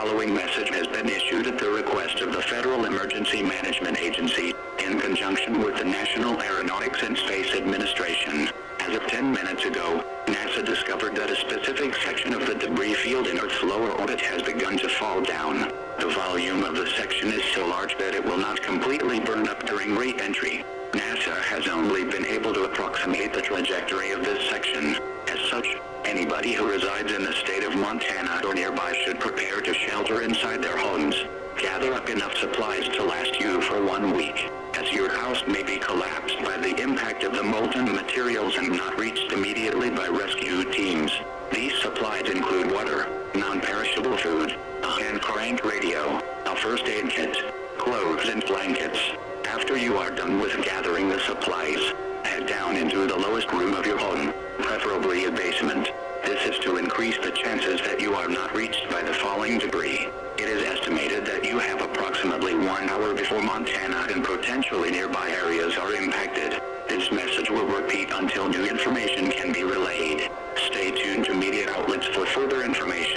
following message has been issued at the request of the Federal Emergency Management Agency, in conjunction with the National Aeronautics and Space Administration. As of 10 minutes ago, NASA discovered that a specific section of the debris field in Earth's lower orbit has begun to fall down. The volume of the section is so large that it will not completely burn up during re-entry. NASA has only been able to approximate the trajectory of this section. As such, anybody who resides in the state of Montana or nearby should prepare to shelter inside their homes. Gather up enough supplies to last you for 1 week, as your house may be collapsed by the impact of the molten materials and not reached immediately by rescue teams. These supplies include water, non-perishable food, a hand-crank radio, a first aid kit, clothes and blankets. After you are done with gathering the supplies, head down into the lowest room of your home, preferably a basement. This is to increase the chances that you are not reached by the falling debris. It is estimated that you have approximately 1 hour before Montana and potentially nearby areas are impacted. This message will repeat until new information can be relayed. Stay tuned to media outlets for further information.